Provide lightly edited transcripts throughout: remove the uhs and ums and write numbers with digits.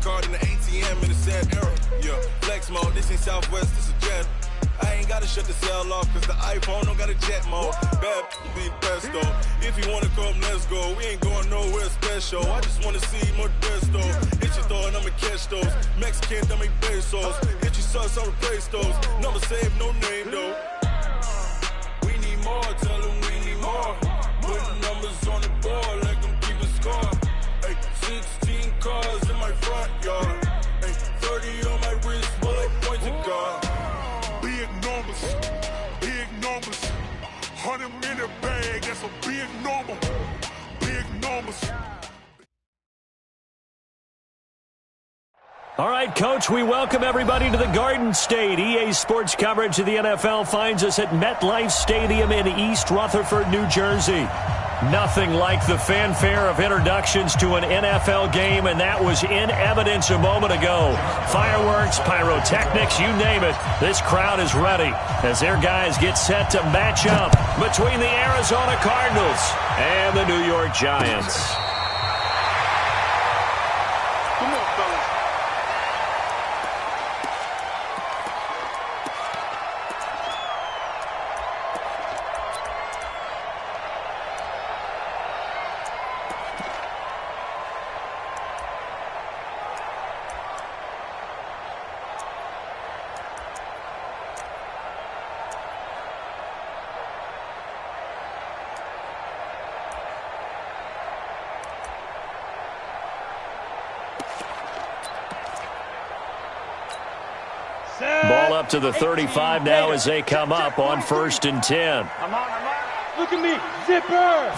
card in the ATM in the sad era. Yeah, flex mode, this ain't Southwest, this is jet. I ain't gotta shut the cell off, cause the iPhone don't got a jet mode. Bad be best though. If you wanna come, let's go. We ain't going nowhere special. I just wanna see more desto. Hit your throw and I'ma catch those. Mexican, don't make pesos. Hit your sus, I'll replace those. Number save, no name though. We need more, tell them we need more. Putting numbers on the board, like them keeping score. Ay, 16 cars in my front yard. Ay, 30 on my wrist, bullet points of God. Big numbers, big numbers. 100 in the bag, that's a big number. Big numbers. All right, Coach, we welcome everybody to the Garden State. EA Sports coverage of the NFL finds us at MetLife Stadium in East Rutherford, New Jersey. Nothing like the fanfare of introductions to an NFL game, and that was in evidence a moment ago. Fireworks, pyrotechnics, you name it. This crowd is ready as their guys get set to match up between the Arizona Cardinals and the New York Giants. Come on, fellas. Ball up to the 35 now as they come up on 1st and 10. I'm on. Look at me. Zipper.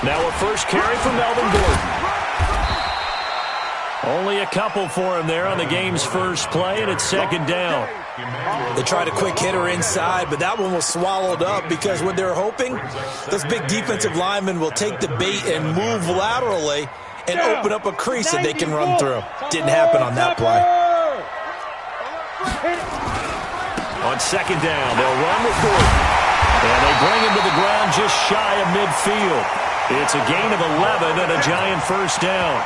Now a first carry for Melvin Gordon. Only a couple for him there on the game's first play, and it's 2nd down. They tried a quick hitter inside, but that one was swallowed up because what they're hoping, those big defensive linemen will take the bait and move laterally and open up a crease that they can run through. Didn't happen on that play. On 2nd down, they'll run with Gordon. And they bring him to the ground just shy of midfield. It's a gain of 11 and a Giant first down.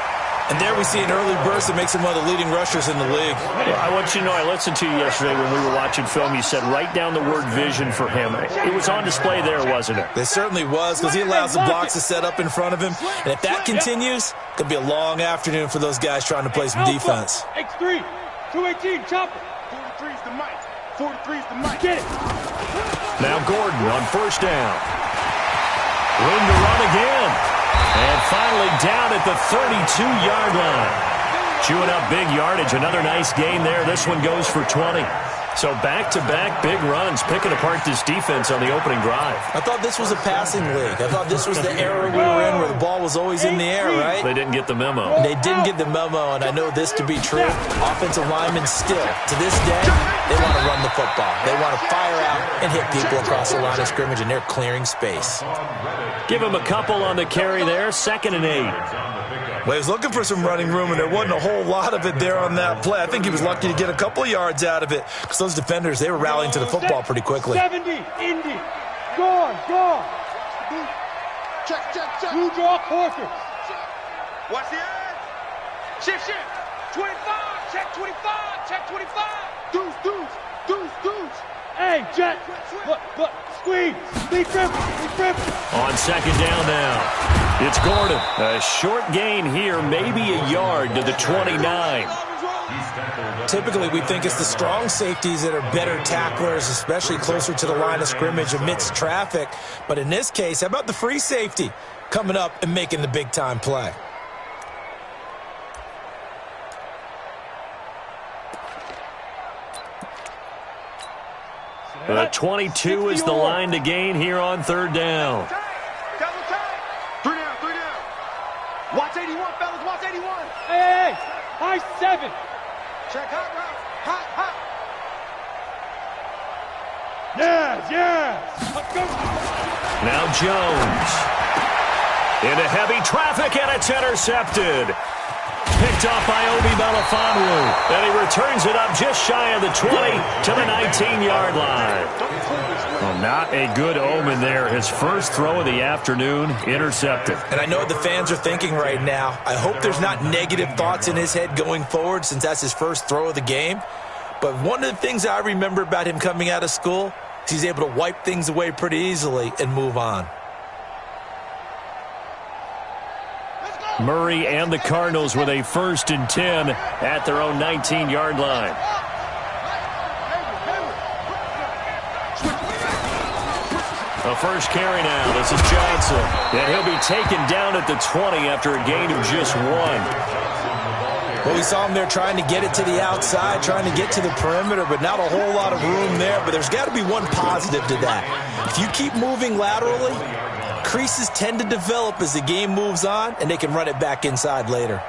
And there we see an early burst that makes him one of the leading rushers in the league. I want you to know, I listened to you yesterday when we were watching film. You said write down the word vision for him. It was on display there, wasn't it? It certainly was, because he allows the blocks to set up in front of him. And if that continues, it could be a long afternoon for those guys trying to play some defense. X3, 218, chopper. 43's the mic. 43's the mic. Get it. Now Gordon on 1st down. Room to run again. And finally down at the 32-yard line. Chewing up big yardage. Another nice gain there. This one goes for 20. So back-to-back big runs, picking apart this defense on the opening drive. I thought this was a passing league. I thought this was the era we were in where the ball was always in the air, right? They didn't get the memo. They didn't get the memo, and I know this to be true. Offensive linemen still, to this day, they want to run the football. They want to fire out and hit people across the line of scrimmage, and they're clearing space. Give him a couple on the carry there, 2nd and 8. Well, he was looking for some running room, and there wasn't a whole lot of it there on that play. I think he was lucky to get a couple of yards out of it because those defenders, they were rallying to the football pretty quickly. 70, Indy. Gone. Check. Blue draw, Porter. Watch the edge. Shift. 25. Check 25. Check 25. Deuce. Hey, Jet. Look. Squeeze. Lead grip. On 2nd down now. It's Gordon. A short gain here, maybe a yard to the 29. Typically, we think it's the strong safeties that are better tacklers, especially closer to the line of scrimmage amidst traffic. But in this case, how about the free safety coming up and making the big-time play? The 22 is the line to gain here on 3rd down. Double time. 3 down. Watch 81, fellas. Watch 81. Hey. High 7. Check hot route. Hot. Yes. Let's go. Now Jones. Into heavy traffic, and it's intercepted. Picked off by Obi Melifonwu. And he returns it up just shy of the 20 to the 19-yard line. Well, not a good omen there. His first throw of the afternoon intercepted. And I know what the fans are thinking right now. I hope there's not negative thoughts in his head going forward since that's his first throw of the game. But one of the things I remember about him coming out of school is he's able to wipe things away pretty easily and move on. Murray and the Cardinals with a 1st and 10 at their own 19-yard line. The first carry now. This is Johnson. And he'll be taken down at the 20 after a gain of just 1. Well, we saw him there trying to get it to the outside, trying to get to the perimeter, but not a whole lot of room there. But there's got to be one positive to that. If you keep moving laterally, creases tend to develop as the game moves on, and they can run it back inside later.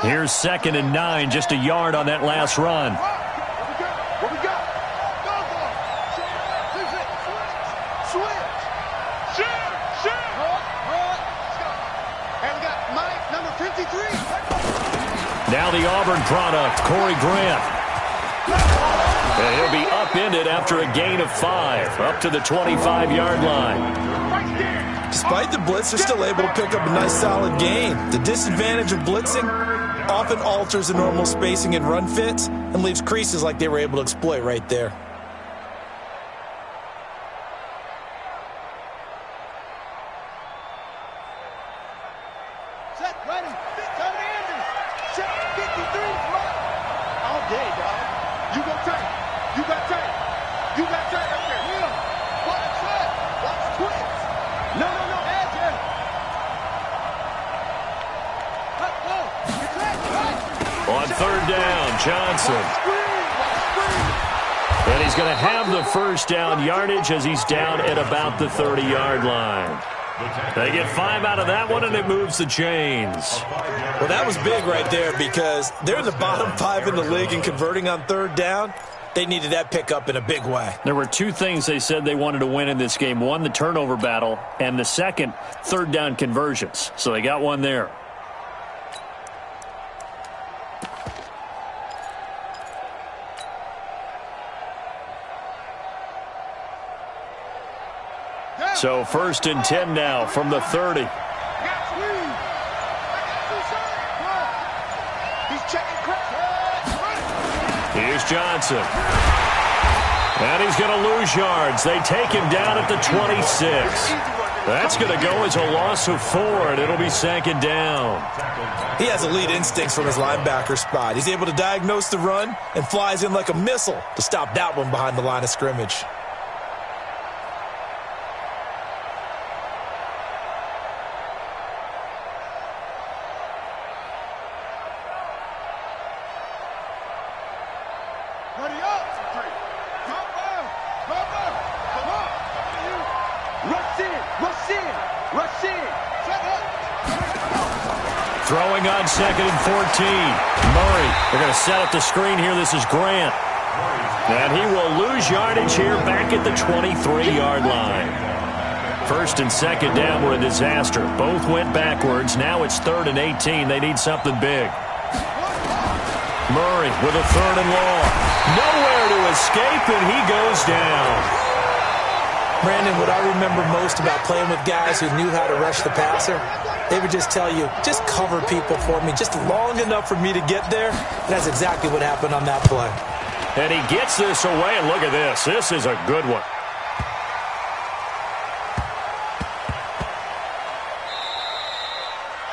Here's 2nd and 9, just a yard on that last run. What we got? Switch. And we got Mike, number 53. Now the Auburn product, Corey Grant. And he'll be upended after a gain of 5, up to the 25-yard line. Despite the blitz, they're still able to pick up a nice solid gain. The disadvantage of blitzing often alters the normal spacing and run fits and leaves creases like they were able to exploit right there. Set, ready. Come in. Check 53. All day, dog. You go tight. You got tight. You got tight up there. Will. Watch set. Watch twist. No. Edge it. Let's go. On 3rd down, Johnson. And he's going to have the first down yardage as he's down at about the 30-yard line. They get 5 out of that one, and it moves the chains. Well, that was big right there because they're in the bottom 5 in the league in converting on 3rd down. They needed that pickup in a big way. There were 2 things they said they wanted to win in this game. One, the turnover battle, and the second, 3rd down conversions. So they got one there. So 1st and 10 now from the 30. Here's Johnson. And he's going to lose yards. They take him down at the 26. That's going to go as a loss of 4, and it'll be 2nd down. He has elite instincts from his linebacker spot. He's able to diagnose the run and flies in like a missile to stop that one behind the line of scrimmage. Throwing on 2nd and 14. Murray, they're going to set up the screen here. This is Grant. And he will lose yardage here back at the 23-yard line. 1st and 2nd down were a disaster. Both went backwards. Now it's 3rd and 18. They need something big. Murray with a 3rd and long. Nowhere to escape, and he goes down. Brandon, what I remember most about playing with guys who knew how to rush the passer, they would just tell you, just cover people for me, just long enough for me to get there. And that's exactly what happened on that play. And he gets this away, and look at this. This is a good one.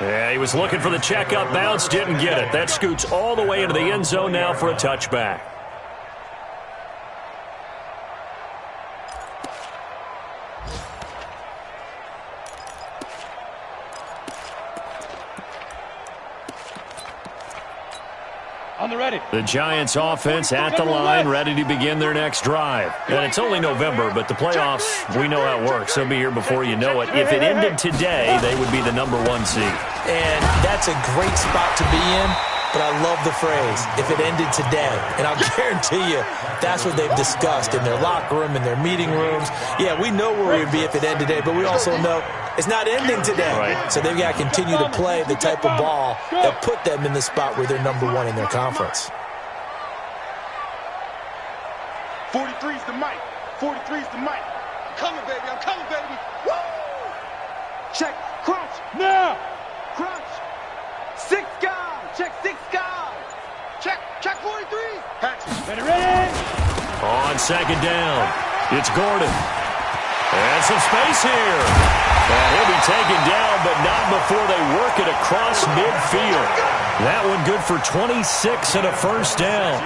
Yeah, he was looking for the checkup bounce, didn't get it. That scoots all the way into the end zone now for a touchback. On the ready. The Giants offense at the line, ready to begin their next drive. And it's only November, but the playoffs, we know how it works. They'll be here before you know it. If it ended today, they would be the #1 seed. And that's a great spot to be in but I love the phrase, if it ended today. And I'll guarantee you that's what they've discussed in their locker room, in their meeting rooms. Yeah, we know where we'd be if it ended today, but we also know it's not ending today. Right. So they've got to continue to play the type of ball that put them in the spot where they're number one in their conference. 43's the mic. 43's the mic. I'm coming, baby. I'm coming, baby. Woo! Check. Crunch. Now. Crunch. 6 guys. Check 6 guys. Check 43. Ready, ready. On second down, it's Gordon. And some space here. And he'll be taken down, but not before they work it across midfield. That one good for 26 and a first down.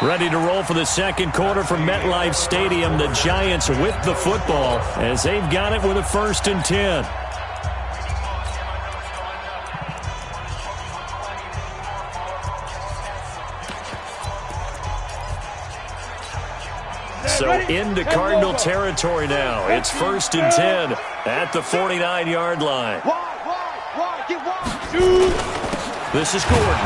Ready to roll for the second quarter from MetLife Stadium. The Giants with the football as they've got it with a 1st and 10. So into Cardinal territory now. It's 1st and 10 at the 49-yard line. Wide, get wide. This is Gordon.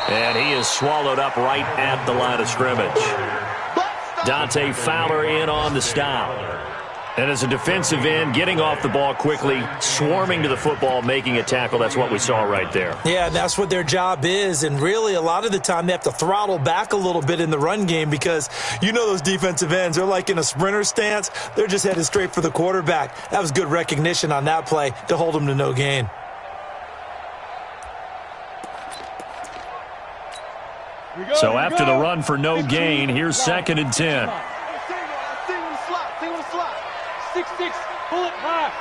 And he is swallowed up right at the line of scrimmage. Dante Fowler in on the stop. And as a defensive end, getting off the ball quickly, swarming to the football, making a tackle. That's what we saw right there. Yeah, and that's what their job is. And really, a lot of the time, they have to throttle back a little bit in the run game because you know those defensive ends, they're like in a sprinter stance. They're just headed straight for the quarterback. That was good recognition on that play to hold them to no gain. So after the run for no gain, here's 2nd and 10. See him in the slot. 6-6, pull it high.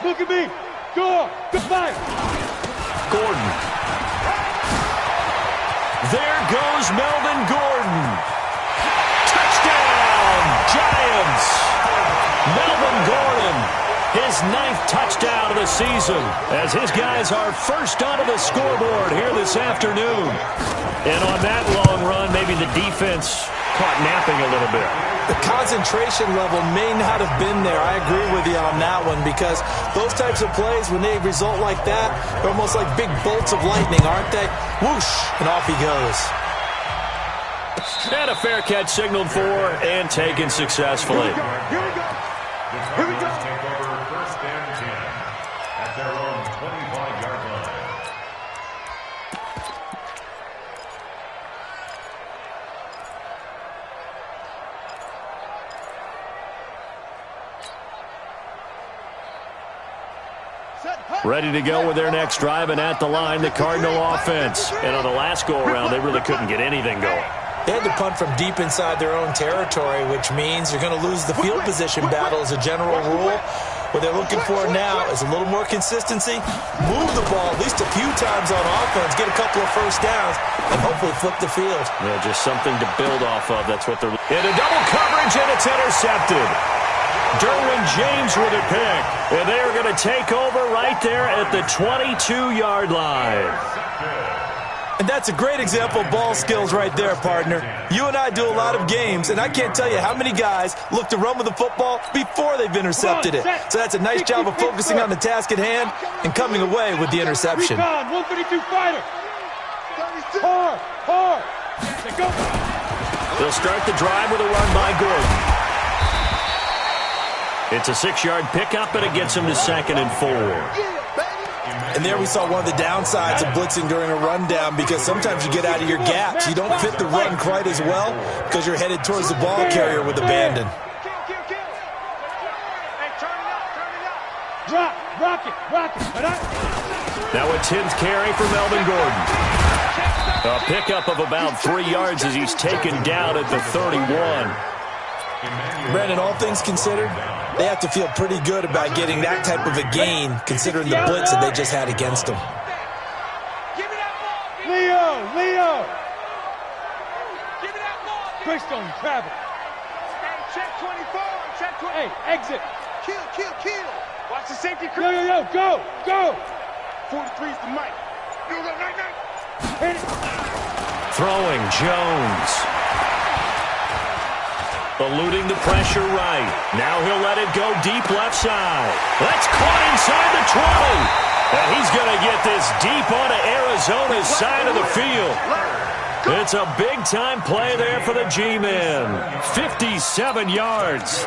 Look at me. Go back. Gordon. There goes Melvin Gordon. Touchdown, Giants. Melvin Gordon, his 9th touchdown of the season, as his guys are first onto the scoreboard here this afternoon. And on that long run, maybe the defense caught napping a little bit. The concentration level may not have been there. I agree with you on that one because those types of plays, when they result like that, they're almost like big bolts of lightning, aren't they? Whoosh, and off he goes. And a fair catch signaled for and taken successfully. Here we go. Take over 1st and 10 at their own 25-yard line. Ready to go with their next drive, and at the line, the Cardinal offense. And on the last go-around, they really couldn't get anything going. They had to punt from deep inside their own territory, which means you're going to lose the field position battle as a general rule. What they're looking for now is a little more consistency, move the ball at least a few times on offense, get a couple of first downs, and hopefully flip the field. Yeah, just something to build off of. That's what they're in a double coverage, and it's intercepted. Derwin James with a pick, and they are going to take over right there at the 22-yard line. And that's a great example of ball skills right there, partner. You and I do a lot of games, and I can't tell you how many guys look to run with the football before they've intercepted it. So that's a nice job of focusing on the task at hand and coming away with the interception. 132 fighter. Hard. They'll start the drive with a run by Gordon. It's a 6-yard pickup, and it gets him to 2nd and 4. And there we saw one of the downsides of blitzing during a rundown because sometimes you get out of your gaps. You don't fit the run quite as well because you're headed towards the ball carrier with abandon. Rock it. Now a 10th carry for Melvin Gordon. A pickup of about 3 yards as he's taken down at the 31. Brandon, all things considered, they have to feel pretty good about getting that type of a gain considering the blitz that they just had against them. Leo. Crystal, travel. Check 24. Check 24. Hey, exit. Kill. Watch the safety. Yo, go. 43's the mic. Go. Hit it. Throwing Jones. Eluding the pressure right. Now he'll let it go deep left side. That's caught inside the 20. And he's going to get this deep onto Arizona's side of the field. It's a big-time play there for the G-men. 57 yards.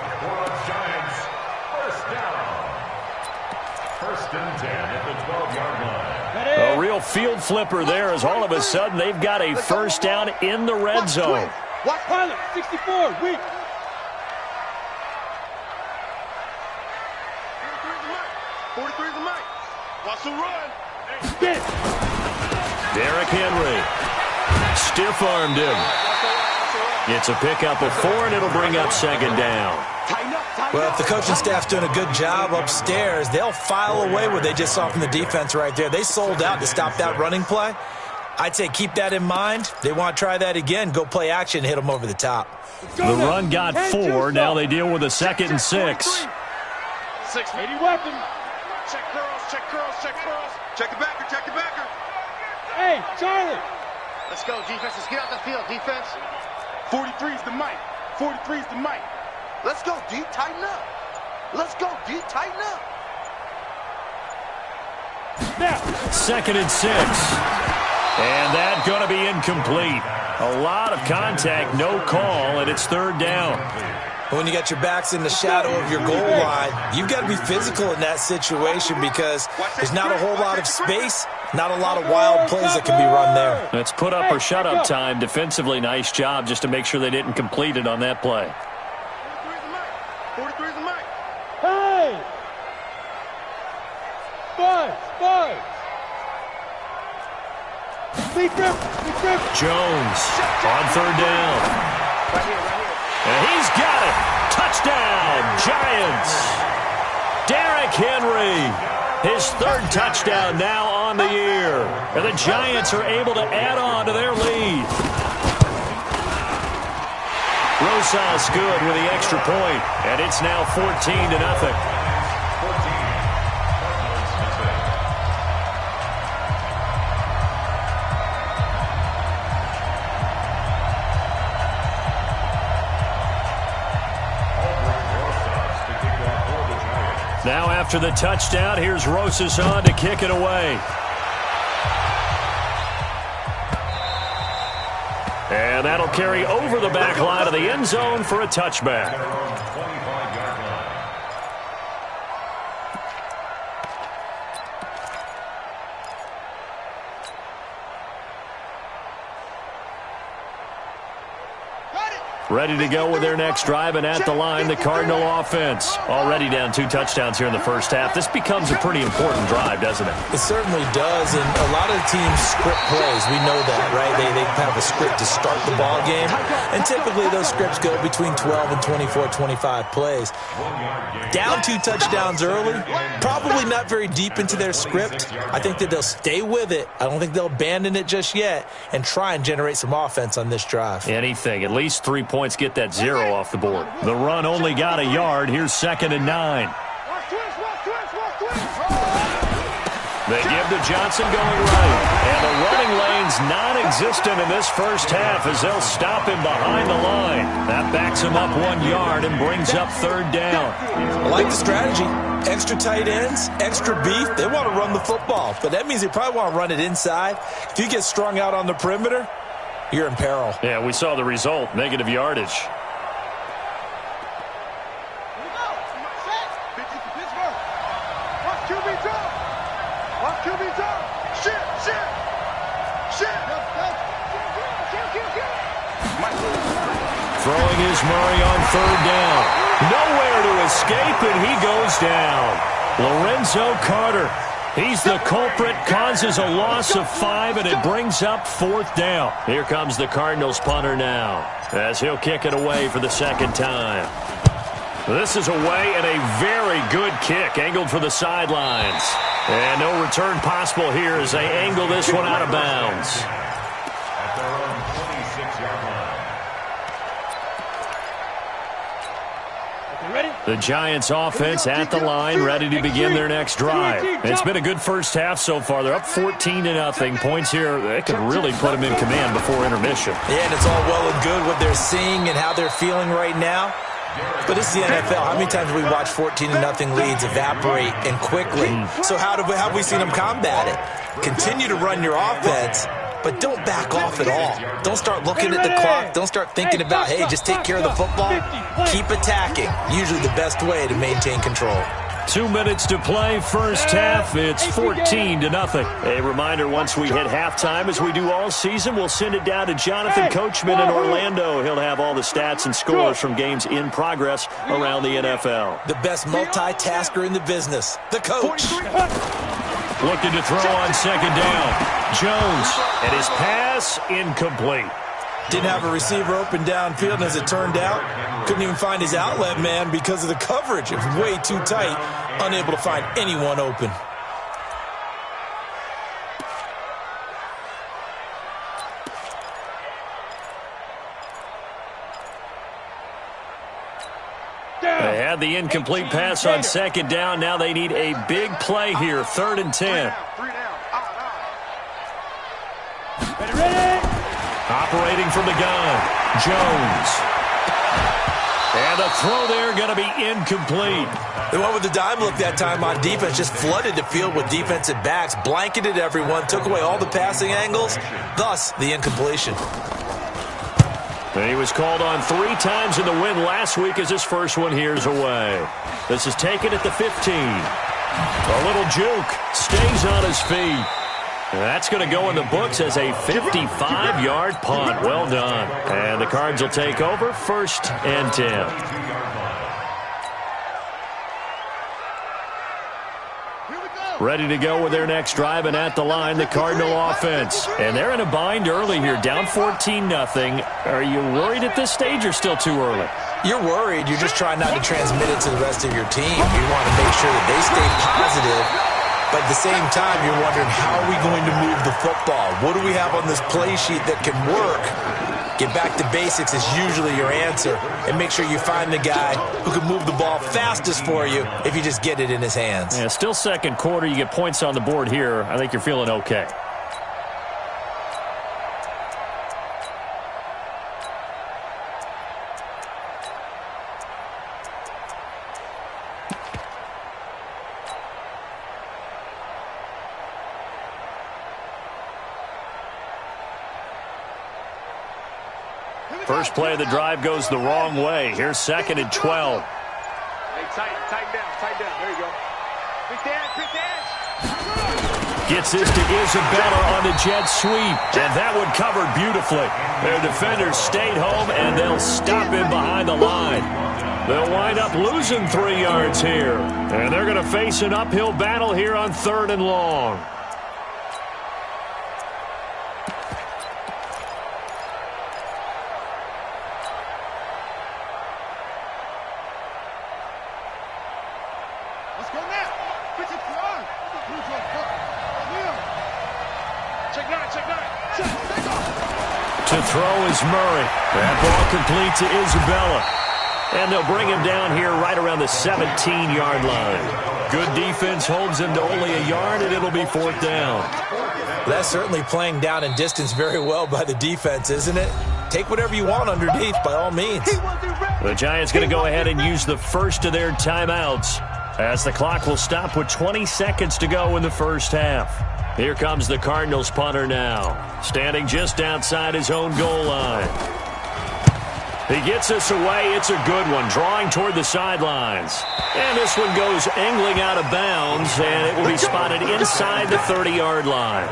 Giants, first down. First and 10 at the 12-yard line. A real field flipper there as all of a sudden they've got a first down in the red zone. Watch pilot, 64, weak. 43's the mic. Watch the run. Get. Derrick Henry stiff-armed him. It's a pickup of 4, and it'll bring up second down. Well, if the coaching staff's doing a good job upstairs, they'll file away what they just saw from the defense right there. They sold out to stop that running play. I'd say keep that in mind. They want to try that again. Go play action, hit them over the top. The run got 4. Now they deal with a 2nd and 6. 80 weapon. Check curls, check curls, check curls. Check the backer, check the backer. Hey, Charlie. Let's go, defense. Let's get out the field, defense. 43's the mic. 43's the mic. Let's go, D. Tighten up. Let's go, D. Tighten up. Now. 2nd and 6. And that's going to be incomplete. A lot of contact, no call, and it's 3rd down. When you got your backs in the shadow of your goal line, you've got to be physical in that situation because there's not a whole lot of space, not a lot of wild plays that can be run there. It's put up or shut up time. Defensively, nice job just to make sure they didn't complete it on that play. 43's the mic. Hey. Buzz. Deep grip. Jones on 3rd down. Right here. And he's got it. Touchdown, Giants. Derrick Henry, his 3rd touchdown now on the year. And the Giants are able to add on to their lead. Rosas good with the extra point, and it's now 14-0. Now after the touchdown, here's Rosas on to kick it away. And that'll carry over the back line of the end zone for a touchback. Ready to go with their next drive, and at the line, the Cardinal offense. Already down 2 touchdowns here in the first half. This becomes a pretty important drive, doesn't it? It certainly does, and a lot of the teams script plays. We know that, right? They have a script to start the ball game, and typically those scripts go between 12 and 24, 25 plays. Down 2 touchdowns early, probably not very deep into their script. I think that they'll stay with it. I don't think they'll abandon it just yet and try and generate some offense on this drive. Anything, at least 3 points, get that 0 off the board. The run only got a yard. Here's 2nd and 9. They give to Johnson going right. And the running lane's non-existent in this first half as they'll stop him behind the line. That backs him up 1 yard and brings up 3rd down. I like the strategy. Extra tight ends, extra beef. They want to run the football, but that means they probably want to run it inside. If you get strung out on the perimeter, you're in peril. Yeah, we saw the result. Negative yardage. Throwing is Murray on 3rd down. Nowhere to escape, and he goes down. Lorenzo Carter. He's the culprit, causes a loss of 5, and it brings up 4th down. Here comes the Cardinals punter now, as he'll kick it away for the 2nd time. This is away, and a very good kick, angled for the sidelines. And no return possible here as they angle this one out of bounds. At their own 26-yard line. The Giants offense at the line, ready to begin their next drive. It's been a good first half so far. They're up 14-0. Points here, they could really put them in command before intermission. Yeah, and it's all well and good what they're seeing and how they're feeling right now. But this is the NFL. How many times have we watched 14-0 leads evaporate and quickly? So how have we seen them combat it? Continue to run your offense, but don't back off at all. Don't start looking at the clock. Don't start thinking about, hey, just take care of the football. Keep attacking. Usually the best way to maintain control. 2 minutes to play, first half. It's 14-0. A reminder, once we hit halftime, as we do all season, we'll send it down to Jonathan Coachman in Orlando. He'll have all the stats and scores from games in progress around the NFL. The best multitasker in the business, the coach. Looking to throw on second down. Jones, and his pass incomplete. Didn't have a receiver open downfield, and as it turned out, couldn't even find his outlet man because of the coverage. It was way too tight, unable to find anyone open. They had the incomplete pass on second down. Now they need a big play here, 3rd and 10. Operating from the gun, Jones. And the throw there going to be incomplete. They went with the dime look that time on defense, just flooded the field with defensive backs, blanketed everyone, took away all the passing angles, thus the incompletion. He was called on 3 times in the win last week as his first one here's away. This is taken at the 15. A little juke, stays on his feet. That's going to go in the books as a 55-yard punt. Well done. And the Cards will take over, 1st and 10. Ready to go with their next drive, and at the line, the Cardinal offense. And they're in a bind early here, down 14-0. Are you worried at this stage or still too early? You're worried. You're just trying not to transmit it to the rest of your team. You want to make sure that they stay positive. But at the same time, you're wondering, how are we going to move the football? What do we have on this play sheet that can work? Get back to basics is usually your answer. And make sure you find the guy who can move the ball fastest for you if you just get it in his hands. Yeah, still second quarter. You get points on the board here. I think you're feeling okay. First play of the drive goes the wrong way. Here's 2nd and 12. Hey, tighten down. There you go. Quick dash. Gets this to Isabella on the jet sweep. And that one covered beautifully. Their defenders stayed home, and they'll stop him behind the line. They'll wind up losing 3 yards here. And they're going to face an uphill battle here on 3rd and long. To throw is Murray. That ball complete to Isabella. And they'll bring him down here right around the 17-yard line. Good defense holds him to only a yard, and it'll be 4th down. That's certainly playing down in distance very well by the defense, isn't it? Take whatever you want underneath, by all means. The Giants going to go ahead and use the first of their timeouts, as the clock will stop with 20 seconds to go in the first half. Here comes the Cardinals punter now, standing just outside his own goal line. He gets this away. It's a good one, drawing toward the sidelines. And this one goes angling out of bounds, and it will be spotted inside the 30-yard line.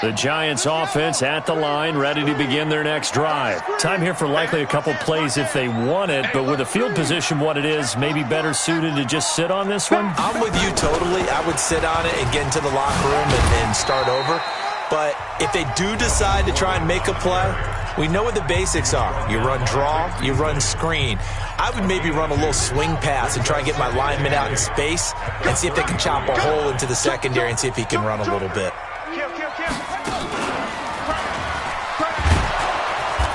The Giants offense at the line, ready to begin their next drive. Time here for likely a couple plays if they want it, but with the field position what it is, maybe better suited to just sit on this one? I'm with you totally. I would sit on it and get into the locker room and start over. But if they do decide to try and make a play, We know what the basics are. You run draw, you run screen. I would maybe run a little swing pass and try and get my lineman out in space and see if they can chop a hole into the secondary and see if he can run a little bit.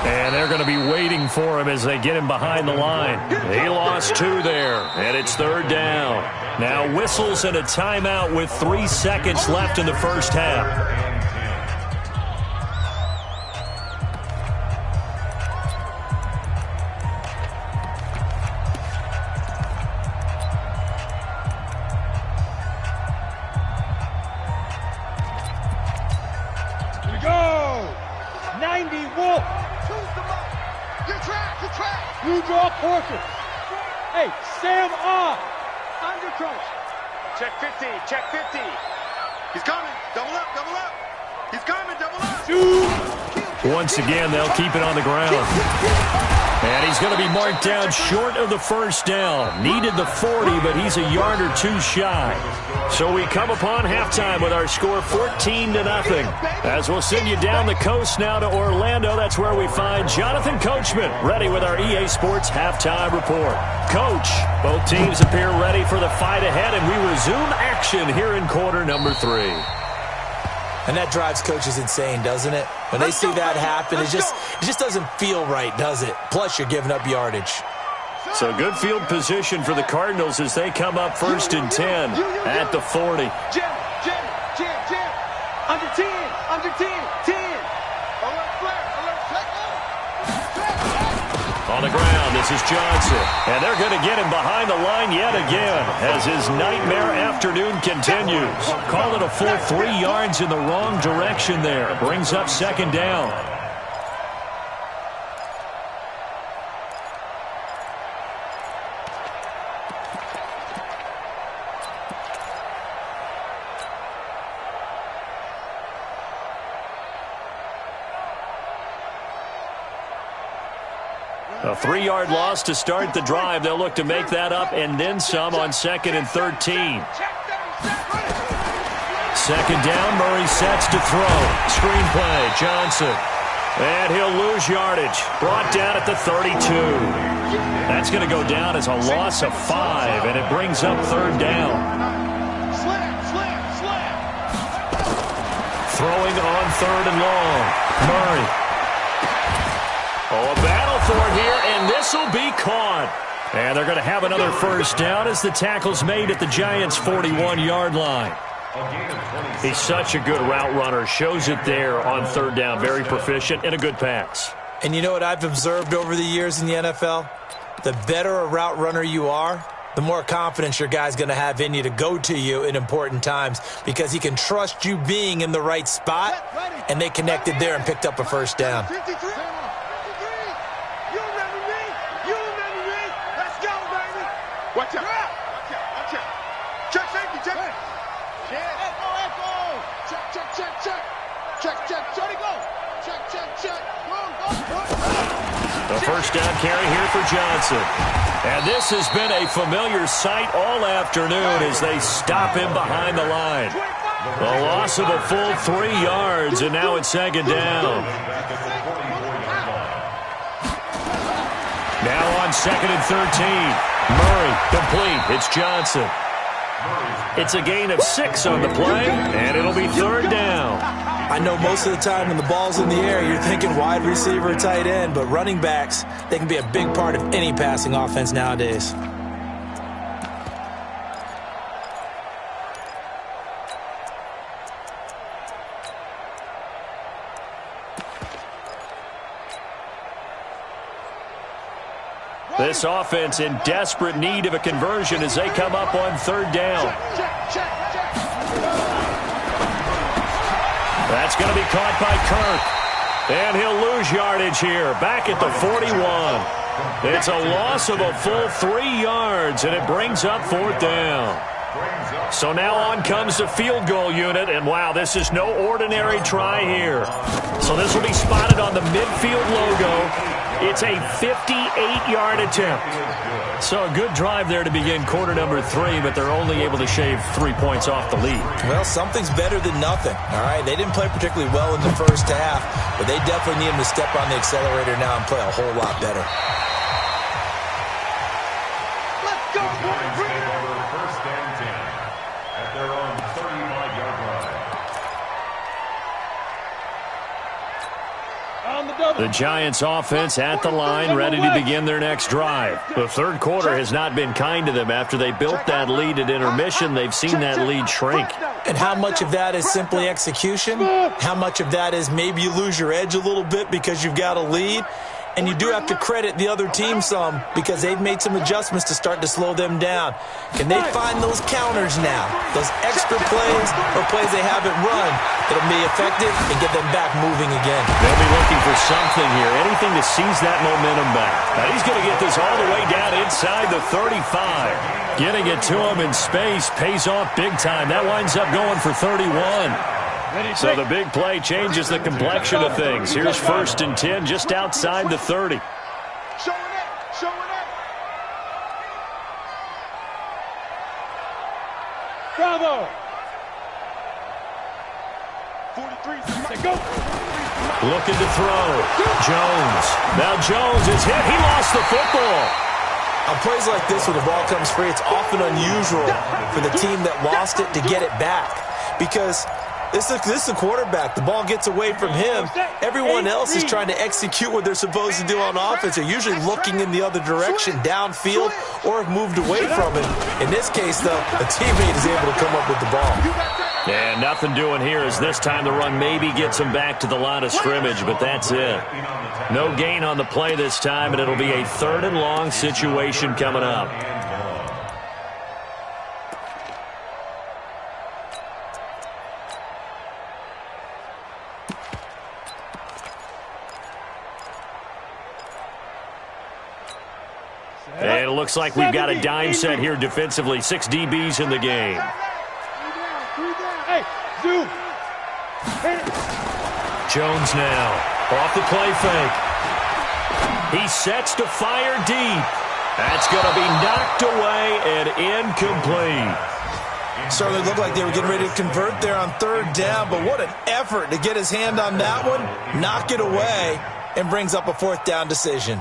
And they're going to be waiting for him as they get him behind the line. He lost 2 there, and it's 3rd down. Now whistles and a timeout with 3 seconds left in the first half. You draw portrait. Hey, Sam on. Under crunch. Check 50, check 50. He's coming. Double up, double up. He's coming, double up. Once again, they'll keep it on the ground. And he's going to be marked down short of the first down. Needed the 40, but he's a yard or 2 shy. So we come upon halftime with our score 14-0. As we'll send you down the coast now to Orlando, that's where we find Jonathan Coachman ready with our EA Sports halftime report. Coach, both teams appear ready for the fight ahead, and we resume action here in quarter number 3. And that drives coaches insane, doesn't it? When they see that happen, it just doesn't feel right, does it? Plus, you're giving up yardage. So good field position for the Cardinals as they come up 1st and 10 at the 40. Jim. Under 10, under 10, 10. Alert flare, On the ground, this is Johnson. And they're going to get him behind the line yet again as his nightmare afternoon continues. Call it a full 3 yards in the wrong direction there. Brings up 2nd down. A 3-yard loss to start the drive. They'll look to make that up and then some on 2nd and 13. 2nd down, Murray sets to throw. Screen play, Johnson. And he'll lose yardage. Brought down at the 32. That's going to go down as a loss of 5, and it brings up 3rd down. Throwing on 3rd and long. Murray. Oh, a battle for it here, and this will be caught. And they're going to have another first down as the tackle's made at the Giants' 41-yard line. He's such a good route runner. Shows it there on 3rd down. Very proficient and a good pass. And you know what I've observed over the years in the NFL? The better a route runner you are, the more confidence your guy's going to have in you to go to you in important times because he can trust you being in the right spot, and they connected there and picked up a first down. Watch out. Watch out. Check safety, check. Echo. Check. Shorty, go. Check. The first down carry here for Johnson. And this has been a familiar sight all afternoon as they stop him behind the line. A loss of a full 3 yards, and now it's 2nd down. Now on 2nd and 13. Murray, complete. It's Johnson. It's a gain of 6 on the play, and it'll be 3rd down. I know most of the time when the ball's in the air, you're thinking wide receiver or tight end, but running backs, they can be a big part of any passing offense nowadays. This offense in desperate need of a conversion as they come up on 3rd down. That's going to be caught by Kirk. And he'll lose yardage here, back at the 41. It's a loss of a full 3 yards, and it brings up 4th down. So now on comes the field goal unit, and wow, this is no ordinary try here. So this will be spotted on the midfield logo. It's a 58-yard attempt. So a good drive there to begin quarter number 3, but they're only able to shave 3 points off the lead. Well, something's better than nothing, all right? They didn't play particularly well in the first half, but they definitely need them to step on the accelerator now and play a whole lot better. Let's go, boys. Bring it on. First and 10 at their own 35-yard line. The Giants offense at the line, ready to begin their next drive. The third quarter has not been kind to them. After they built that lead at intermission, they've seen that lead shrink. And how much of that is simply execution? How much of that is maybe you lose your edge a little bit because you've got a lead? And you do have to credit the other team some because they've made some adjustments to start to slow them down. Can they find those counters now? Those extra plays or plays they haven't run that'll be effective and get them back moving again. They'll be looking for something here, anything to seize that momentum back. Now he's going to get this all the way down inside the 35. Getting it to him in space pays off big time. That winds up going for 31. So the big play changes the complexion of things. Here's 1st and 10 just outside the 30. Showing it. Showing it. Bravo. 43. Go. Looking to throw. Jones. Now Jones is hit. He lost the football. On plays like this where the ball comes free, it's often unusual for the team that lost it to get it back because this is the quarterback. The ball gets away from him. Everyone else is trying to execute what they're supposed to do on offense. They're usually looking in the other direction, downfield, or have moved away from it. In this case, though, a teammate is able to come up with the ball. Yeah, nothing doing here as this time the run maybe gets him back to the line of scrimmage, but that's it. No gain on the play this time, and it'll be a 3rd and long situation coming up. And it looks like we've got a dime set here defensively. 6 DBs in the game. Hey, zoom. Jones now. Off the play fake. He sets to fire deep. That's going to be knocked away and incomplete. Certainly looked like they were getting ready to convert there on 3rd down, but what an effort to get his hand on that one, knock it away, and brings up a 4th down decision.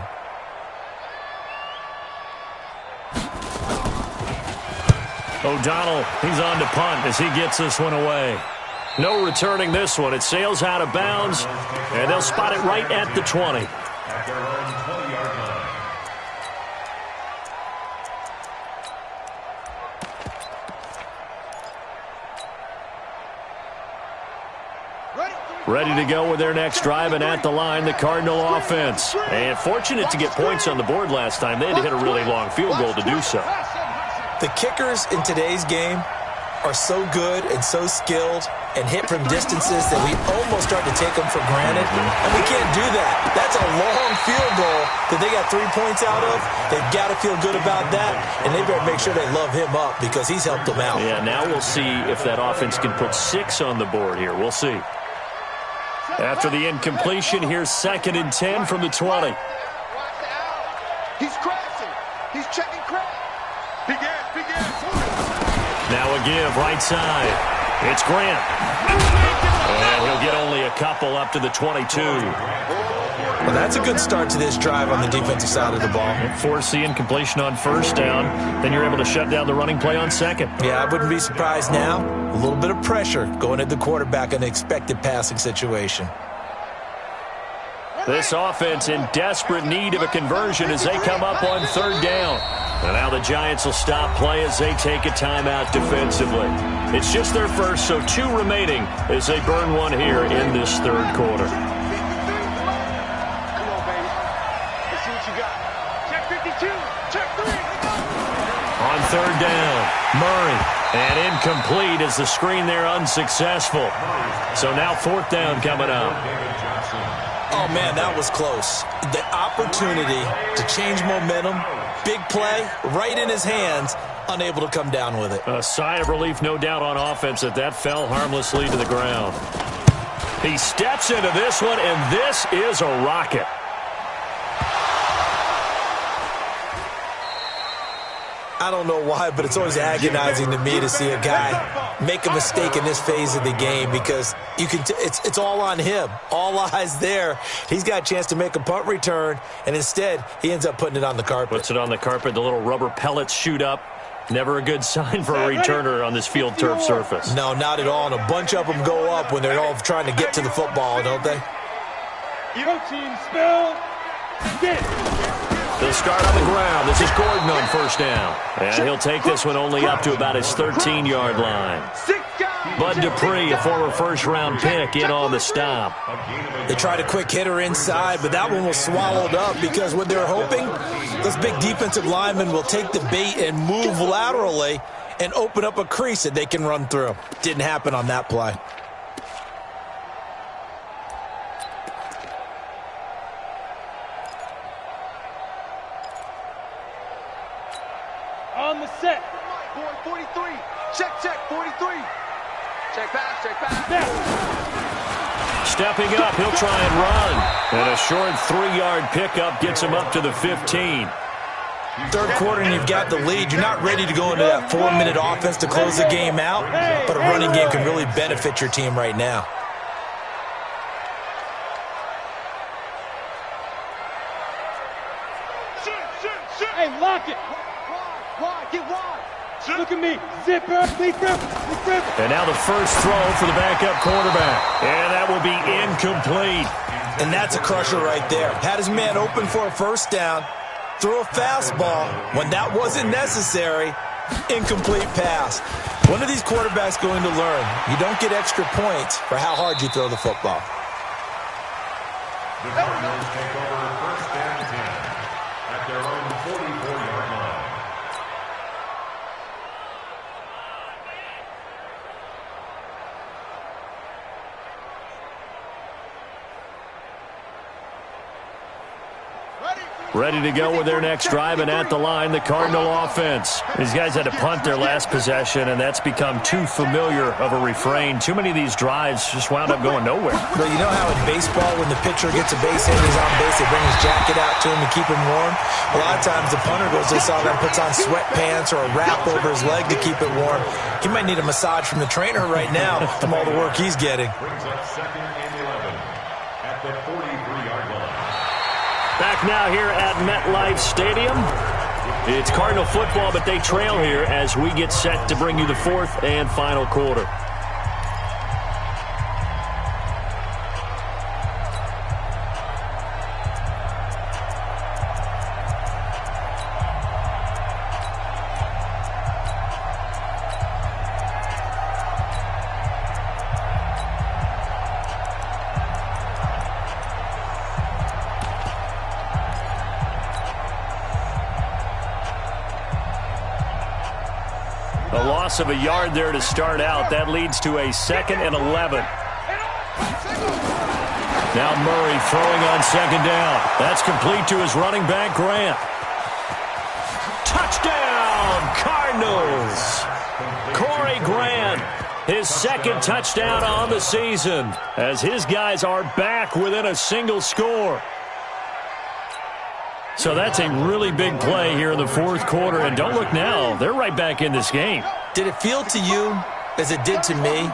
O'Donnell, he's on to punt as he gets this one away. No returning this one. It sails out of bounds, and they'll spot it right at the 20. At their own 20-yard line. Ready to go with their next drive, and at the line, the Cardinal offense. And fortunate to get points on the board last time. They had to hit a really long field goal to do so. The kickers in today's game are so good and so skilled and hit from distances that we almost start to take them for granted. And we can't do that. That's a long field goal that they got 3 points out of. They've got to feel good about that, and they better make sure they love him up because he's helped them out. Yeah, now we'll see if that offense can put 6 on the board here. We'll see. After the incompletion, here's 2nd and 10 from the 20. He's crashing. He's checking crash. Begin. Now a give, right side. It's Grant. And he'll get only a couple up to the 22. Well, that's a good start to this drive on the defensive side of the ball. Force the incompletion on 1st down. Then you're able to shut down the running play on 2nd. Yeah, I wouldn't be surprised now. A little bit of pressure going at the quarterback in an expected passing situation. This offense in desperate need of a conversion as they come up on 3rd down. And now the Giants will stop play as they take a timeout defensively. It's just their first, so 2 remaining as they burn one here in this 3rd quarter. Come on, baby. Let's see what you got. Check 52. Check 3. On 3rd down, Murray. And incomplete as the screen there unsuccessful. So now 4th down coming up. Oh, man, that was close. The opportunity to change momentum, big play, right in his hands, unable to come down with it. A sigh of relief, no doubt, on offense that fell harmlessly to the ground. He steps into this one, and this is a rocket. I don't know why, but it's always agonizing to me to see a guy make a mistake in this phase of the game because you can. It's all on him. All eyes there. He's got a chance to make a punt return, and instead he ends up putting it on the carpet. Puts it on the carpet. The little rubber pellets shoot up. Never a good sign for a returner on this field turf surface. No, not at all. And a bunch of them go up when they're all trying to get to the football, don't they? Coaching spell. Get it. They'll start on the ground. This is Gordon on first down. And he'll take this one only up to about his 13-yard line. Bud Dupree, a former first-round pick, in on the stop. They tried a quick hitter inside, but that one was swallowed up because what they're hoping, those big defensive linemen will take the bait and move laterally and open up a crease that they can run through. Didn't happen on that play. On the set. Boy, 43. Check, 43. Check pass. Now. Stepping up, he'll try and run. And a short 3-yard pickup gets him up to the 15. Third quarter and you've got the lead. You're not ready to go into that 4-minute offense to close the game out, but a running game can really benefit your team right now. Hey, lock it. Wide, get wide. Look at me. Zipper, leaper. And now the first throw for the backup quarterback. And that will be incomplete. And that's a crusher right there. Had his man open for a first down, threw a fastball when that wasn't necessary, incomplete pass. When are these quarterbacks going to learn? You don't get extra points for how hard you throw the football. The Cardinals take over first and 10 at their own 44-yard line. Ready to go with their next drive, and at the line, the Cardinal offense. These guys had to punt their last possession, and that's become too familiar of a refrain. Too many of these drives just wound up going nowhere. But you know how in baseball, when the pitcher gets a base hit and he's on base, they bring his jacket out to him to keep him warm? A lot of times the punter goes this out and puts on sweatpants or a wrap over his leg to keep it warm. He might need a massage from the trainer right now from all the work he's getting. Brings up second and 11 at the 43-yard line. Back now here at MetLife Stadium. It's Cardinal football, but they trail here as we get set to bring you the fourth and final quarter. A loss of a yard there to start out. That leads to a 2nd and 11. Now Murray throwing on second down. That's complete to his running back, Grant. Touchdown, Cardinals. Corey Grant, his 2nd touchdown on the season, as his guys are back within a single score. So that's a really big play here in the fourth quarter. And don't look now, they're right back in this game. Did it feel to you, as it did to me,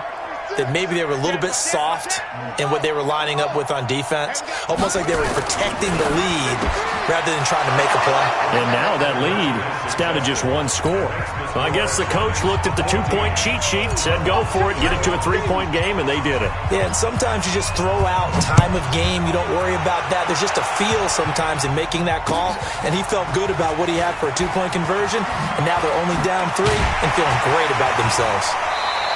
that maybe they were a little bit soft in what they were lining up with on defense? Almost like they were protecting the lead rather than trying to make a play. And now that lead is down to just 1 score. So I guess the coach looked at the 2-point cheat sheet and said, go for it, get it to a 3-point game, and they did it. Yeah, and sometimes you just throw out time of game. You don't worry about that. There's just a feel sometimes in making that call, and he felt good about what he had for a 2-point conversion, and now they're only down 3 and feeling great about themselves.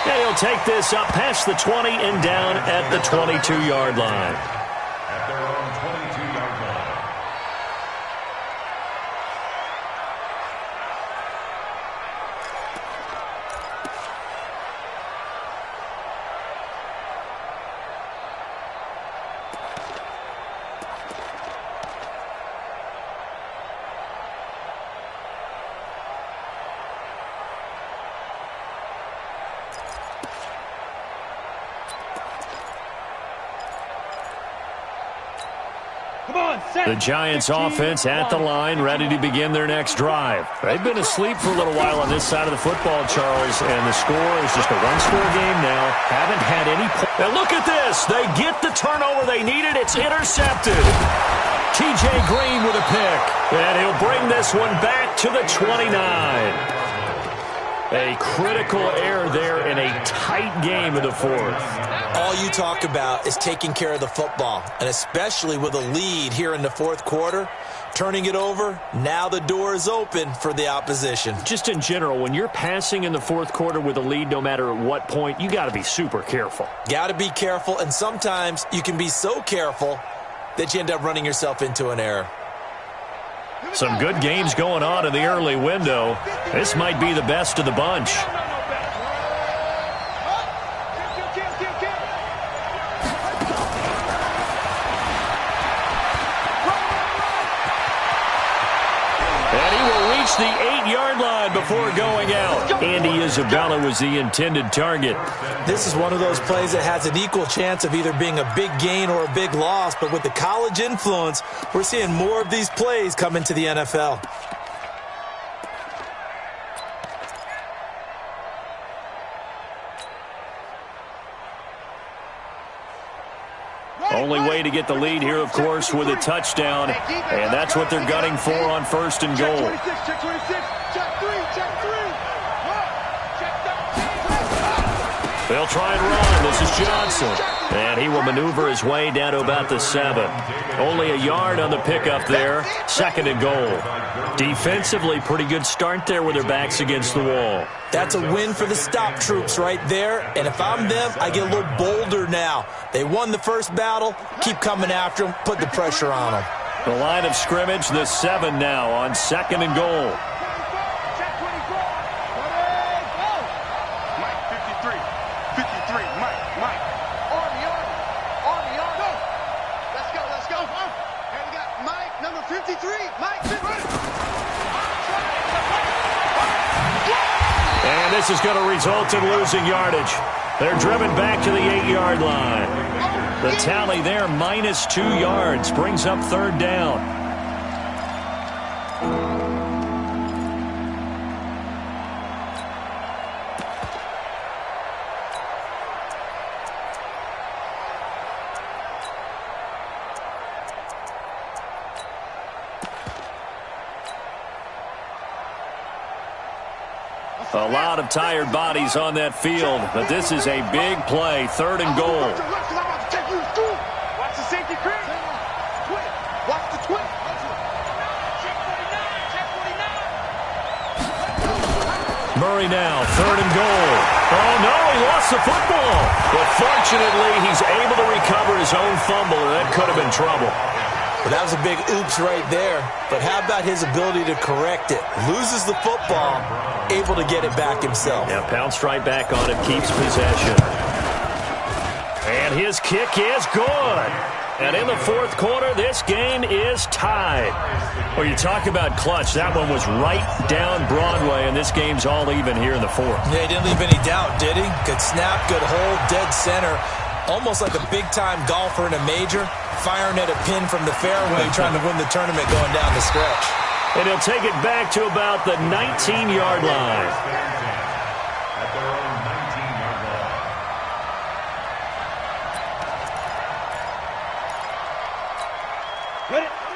And he'll take this up past the 20 and down at the 22-yard line. At their own 22-yard line. The Giants offense at the line, ready to begin their next drive. They've been asleep for a little while on this side of the football, Charles, and the score is just a one-score game now. Haven't had any points. And look at this. They get the turnover they needed. It's intercepted. T.J. Green with a pick, and he'll bring this one back to the 29. A critical error there in a tight game of the fourth. All you talk about is taking care of the football, and especially with a lead here in the fourth quarter, turning it over, now the door is open for the opposition. Just in general, when you're passing in the fourth quarter with a lead, no matter at what point, you got to be super careful. Got to be careful, and sometimes you can be so careful that you end up running yourself into an error. Some good games going on in the early window. This might be the best of the bunch. And he will reach the 8-yard line before going out. Andy Isabella was the intended target. This is one of those plays that has an equal chance of either being a big gain or a big loss, but with the college influence, we're seeing more of these plays come into the NFL. Only way to get the lead here, of course, with a touchdown, and that's what they're gunning for on first and goal. Check 26, check 3, check 3. They'll try and run. This is Johnson. And he will maneuver his way down to about the 7. Only a yard on the pickup there. Second and goal. Defensively, pretty good start there with their backs against the wall. That's a win for the stop troops right there. And if I'm them, I get a little bolder now. They won the first battle. Keep coming after them. Put the pressure on them. The line of scrimmage, the 7 now on second and goal. And this is going to result in losing yardage. They're driven back to the 8-yard line. The tally there, minus 2 yards, brings up third down. A lot of tired bodies on that field, but this is a big play, third and goal. Watch the safety creep. Watch the twist. Murray now, third and goal. Oh, no, he lost the football. But fortunately, he's able to recover his own fumble, and that could have been trouble. Well, that was a big oops right there. But how about his ability to correct it? Loses the football, able to get it back himself. Yeah, pounced right back on it, keeps possession. And his kick is good. And in the fourth quarter, this game is tied. Well, you talk about clutch. That one was right down Broadway, and this game's all even here in the fourth. Yeah, he didn't leave any doubt, did he? Good snap, good hold, dead center. Almost like a big-time golfer in a major, firing at a pin from the fairway, trying to win the tournament going down the stretch. And he'll take it back to about the 19-yard line. At their own 19-yard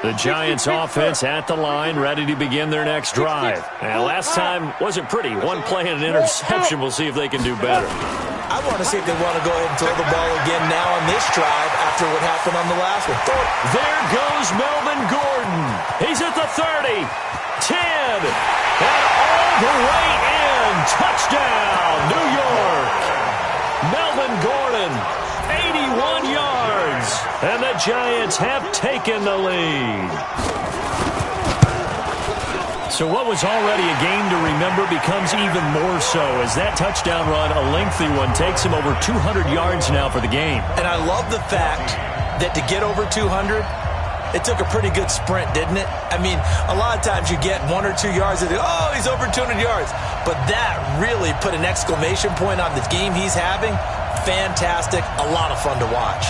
line. The Giants offense at the line, ready to begin their next drive. Now, last time wasn't pretty. One play and an interception. We'll see if they can do better. I want to see if they want to go ahead and throw the ball again now on this drive after what happened on the last one. There goes Melvin Gordon. He's at the 30, 10, and all the way in. Touchdown, New York. Melvin Gordon, 81 yards, and the Giants have taken the lead. So what was already a game to remember becomes even more so as that touchdown run, a lengthy one, takes him over 200 yards now for the game. And I love the fact that to get over 200, it took a pretty good sprint, didn't it? I mean, a lot of times you get 1 or 2 yards and oh, he's over 200 yards. But that really put an exclamation point on the game he's having. Fantastic. A lot of fun to watch.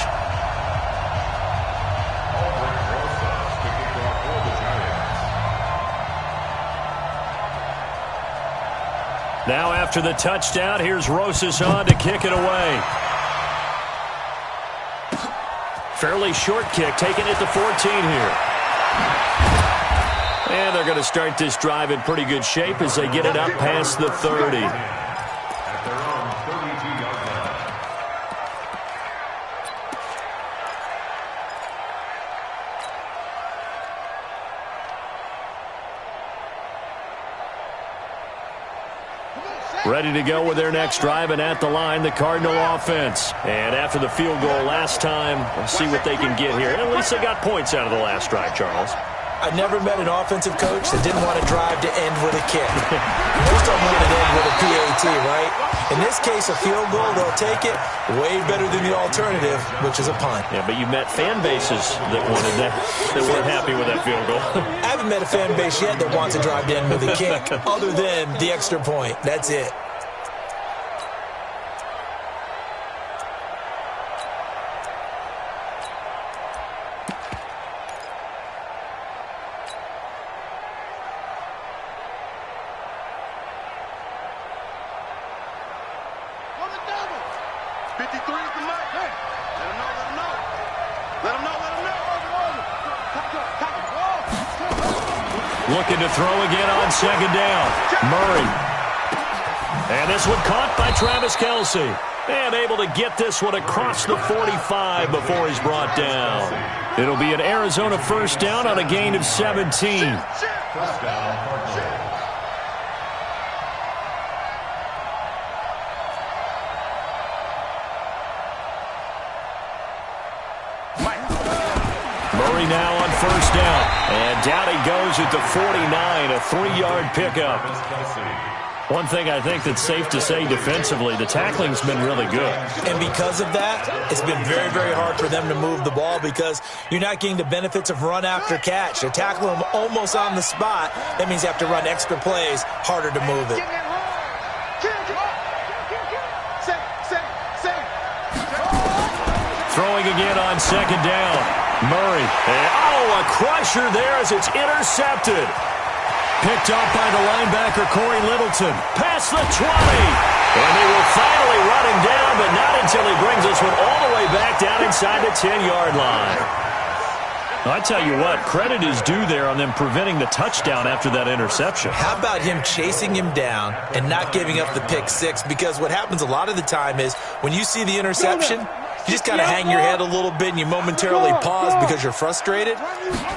Now after the touchdown, here's Rosas on to kick it away. Fairly short kick, taking it to 14 here. And they're going to start this drive in pretty good shape as they get it up past the 30. At their own 32-yard line. Ready to go with their next drive, and at the line, the Cardinal offense. And after the field goal last time, we'll see what they can get here. And at least they got points out of the last drive, Charles. I never met an offensive coach that didn't want to drive to end with a kick. Most of them want to end with a PAT, right? In this case, a field goal, they'll take it. Way better than the alternative, which is a punt. Yeah, but you met fan bases that wanted that, that weren't happy with that field goal. I haven't met a fan base yet that wants to drive to end with a kick, other than the extra point. That's it. Looking to throw again on second down. Murray. And this one caught by Travis Kelce. And able to get this one across the 45 before he's brought down. It'll be an Arizona first down on a gain of 17. First down, Cardinals. Murray now on first down. And down he goes at the 49, a 3-yard pickup. One thing I think that's safe to say defensively, the tackling's been really good. And because of that, it's been very, very hard for them to move the ball because you're not getting the benefits of run after catch. They tackle them almost on the spot. That means you have to run extra plays, harder to move it. Throwing again on second down. Murray. And, a crusher there as it's intercepted. Picked up by the linebacker, Corey Littleton. Past the 20. And they will finally run him down, but not until he brings this one all the way back down inside the 10-yard line. I tell you what, credit is due there on them preventing the touchdown after that interception. How about him chasing him down and not giving up the pick six? Because what happens a lot of the time is when you see the interception, you just kind of hang your head a little bit and you momentarily pause because you're frustrated.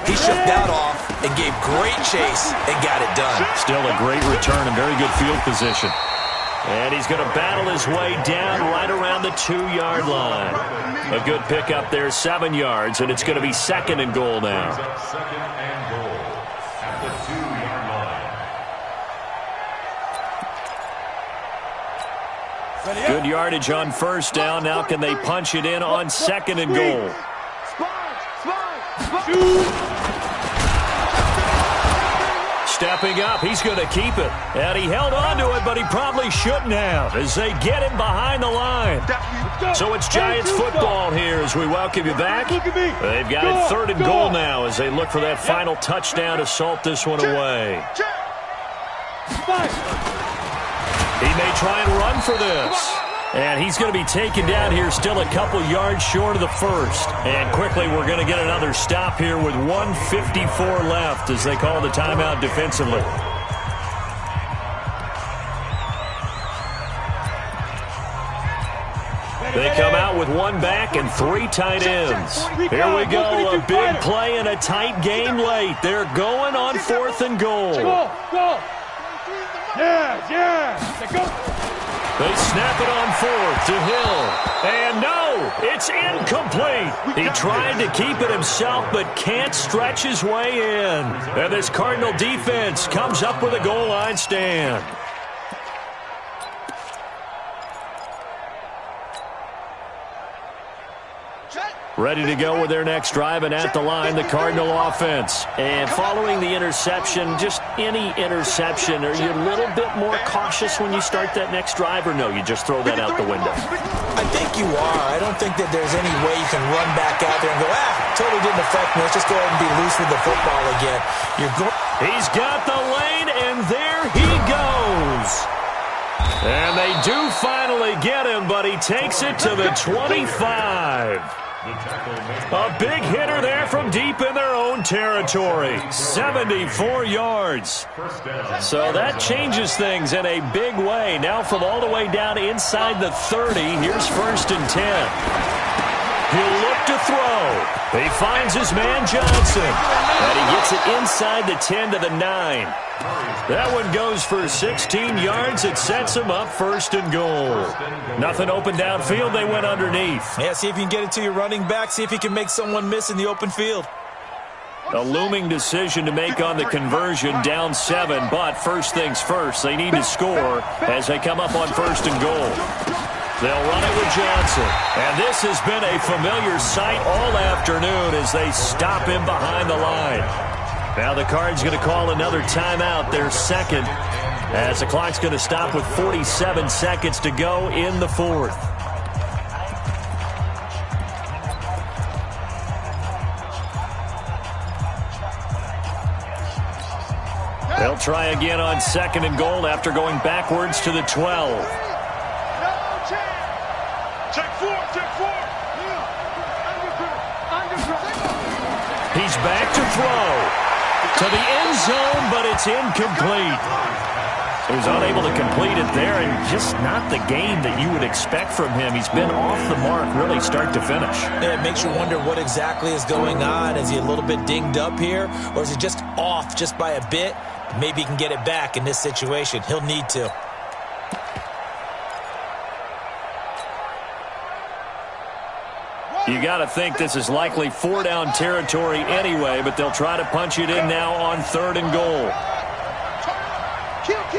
He shook that off and gave great chase and got it done. Still a great return and very good field position. And he's going to battle his way down right around the 2-yard line. A good pickup there, 7 yards, and it's going to be second and goal now. Second and goal at the 2-yard line. Good yardage on first down. Now can they punch it in on second and goal? Stepping up, he's going to keep it. And he held on to it, but he probably shouldn't have as they get him behind the line. So it's Giants football here as we welcome you back. They've got it third and goal now as they look for that final touchdown to salt this one away. He may try and run for this. And he's going to be taken down here still a couple yards short of the first. And quickly we're going to get another stop here with 1:54 left as they call the timeout defensively. They come out with one back and 3 tight ends. Here we go, a big play and a tight game late. They're going on 4th and goal. Go! Yeah! Go! They snap it on 4th to Hill. And no, it's incomplete. He tried to keep it himself, but can't stretch his way in. And this Cardinal defense comes up with a goal line stand. Ready to go with their next drive, and at the line, the Cardinal offense. And following the interception, just any interception, are you a little bit more cautious when you start that next drive, or no, you just throw that out the window? I think you are. I don't think that there's any way you can run back out there and go, totally didn't affect me. Let's just go ahead and be loose with the football again. He's got the lane, and there he goes. do finally get him, but he takes it to the 25. A big hitter there from deep in their own territory. 74 yards. So that changes things in a big way. Now from all the way down inside the 30, here's 1st and 10. He'll look to throw. He finds his man Johnson. And he gets it inside the 10 to the 9. That one goes for 16 yards. It sets him up 1st and goal. Nothing open downfield. They went underneath. Yeah, see if you can get it to your running back. See if you can make someone miss in the open field. A looming decision to make on the conversion, down 7. But first things first, they need to score as they come up on 1st and goal. They'll run it with Johnson. And this has been a familiar sight all afternoon as they stop him behind the line. Now the Cards going to call another timeout, their second, as the clock's going to stop with 47 seconds to go in the 4th. They'll try again on 2nd and goal after going backwards to the 12. He's back to throw to the end zone, but it's incomplete. He was unable to complete it there, and just not the game that you would expect from him. He's been off the mark really start to finish. Yeah, it makes you wonder what exactly is going on. Is he a little bit dinged up here, or is he just off just by a bit? Maybe he can get it back in this situation. He'll need to. You got to think this is likely 4-down territory anyway, but they'll try to punch it in now on 3rd and goal. Kill. Check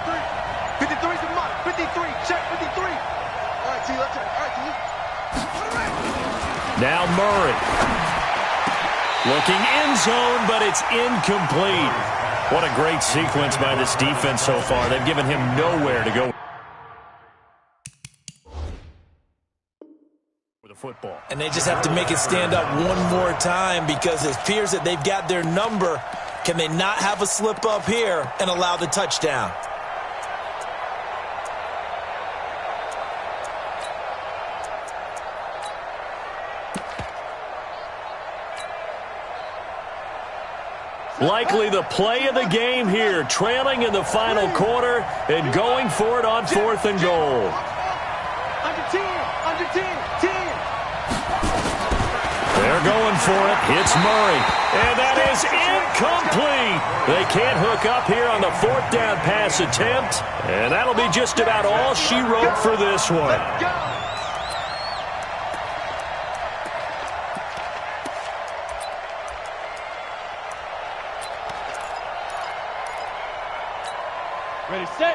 three. 53's the mark. 53, check 53. All right, T, let's check. All right, T. Now Murray. Looking end zone, but it's incomplete. What a great sequence by this defense so far. They've given him nowhere to go. Football. And they just have to make it stand up one more time because it appears that they've got their number. Can they not have a slip up here and allow the touchdown? Likely the play of the game here, trailing in the final quarter and going for it on 4th and goal. Under 10. They're going for it. It's Murray. And that is incomplete. They can't hook up here on the 4th down pass attempt. And that'll be just about all she wrote for this one.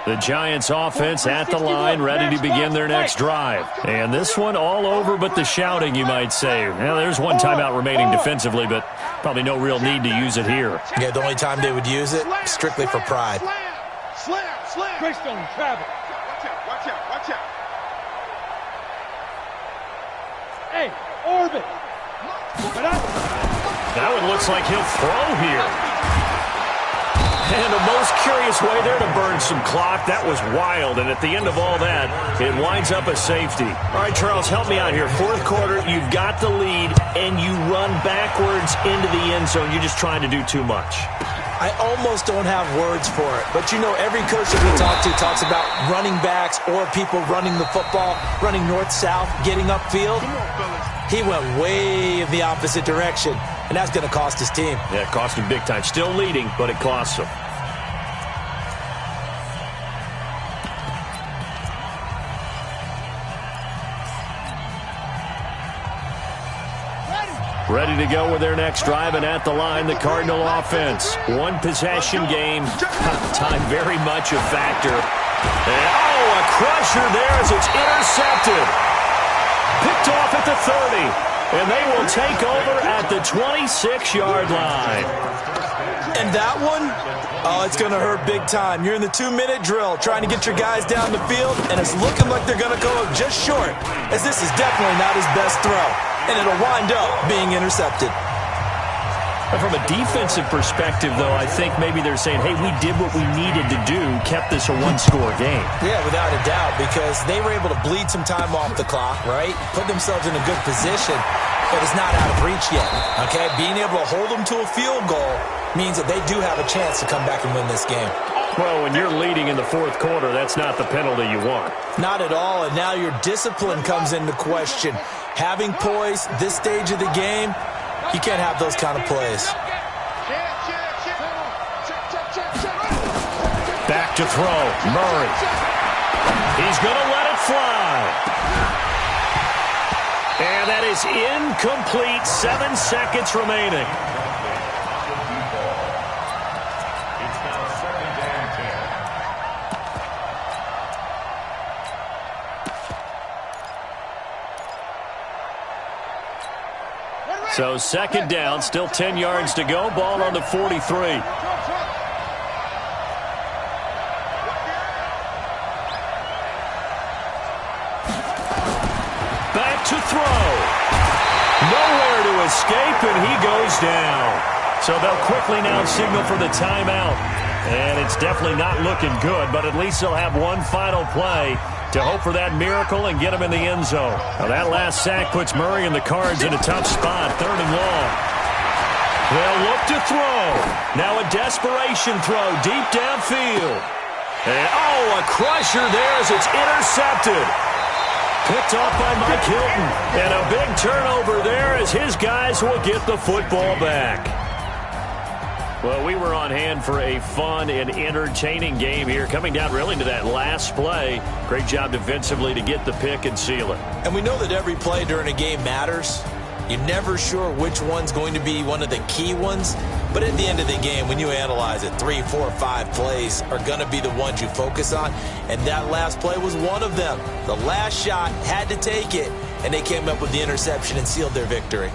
The Giants offense at the line, ready to begin their next drive. And this one all over but the shouting, you might say. Well, there's one timeout remaining defensively, but probably no real need to use it here. Yeah, the only time they would use it, strictly for pride. Slam. Greystone travel. Watch out. Hey, orbit. That one looks like he'll throw here. And the most curious way there to burn some clock. That was wild. And at the end of all that, it winds up a safety. All right, Charles, help me out here. 4th quarter, you've got the lead, and you run backwards into the end zone. You're just trying to do too much. I almost don't have words for it. But, you know, every coach that we talk to talks about running backs or people running the football, running north-south, getting upfield. He went way in the opposite direction, and that's going to cost his team. Yeah, it cost him big time. Still leading, but it costs him. Ready to go with their next drive, and at the line, the Cardinal offense. One possession game. Time very much a factor. And, a crusher there as it's intercepted. Picked off at the 30. And they will take over at the 26-yard line. And that one, it's going to hurt big time. You're in the 2-minute drill trying to get your guys down the field, and it's looking like they're going to go just short, as this is definitely not his best throw. And it'll wind up being intercepted. And from a defensive perspective, though, I think maybe they're saying, hey, we did what we needed to do, kept this a one-score game. Yeah, without a doubt, because they were able to bleed some time off the clock, right? Put themselves in a good position, but it's not out of reach yet, okay? Being able to hold them to a field goal means that they do have a chance to come back and win this game. Well, when you're leading in the fourth quarter, that's not the penalty you want. Not at all, and now your discipline comes into question. Having poise this stage of the game, you can't have those kind of plays. Back to throw. Murray. He's going to let it fly. And that is incomplete. 7 seconds remaining. It's now 2nd and 10. So 2nd down, still 10 yards to go. Ball on the 43. Back to throw. Nowhere to escape, and he goes down. So they'll quickly now signal for the timeout. And it's definitely not looking good, but at least they'll have one final play to hope for that miracle and get him in the end zone. Now that last sack puts Murray and the Cards in a tough spot, 3rd and long. They'll look to throw. Now a desperation throw deep downfield. And, a crusher there as it's intercepted. Picked off by Mike Hilton. And a big turnover there as his guys will get the football back. Well, we were on hand for a fun and entertaining game here, coming down really to that last play. Great job defensively to get the pick and seal it. And we know that every play during a game matters. You're never sure which one's going to be one of the key ones. But at the end of the game, when you analyze it, 3, 4, 5 plays are going to be the ones you focus on. And that last play was one of them. The last shot had to take it, and they came up with the interception and sealed their victory.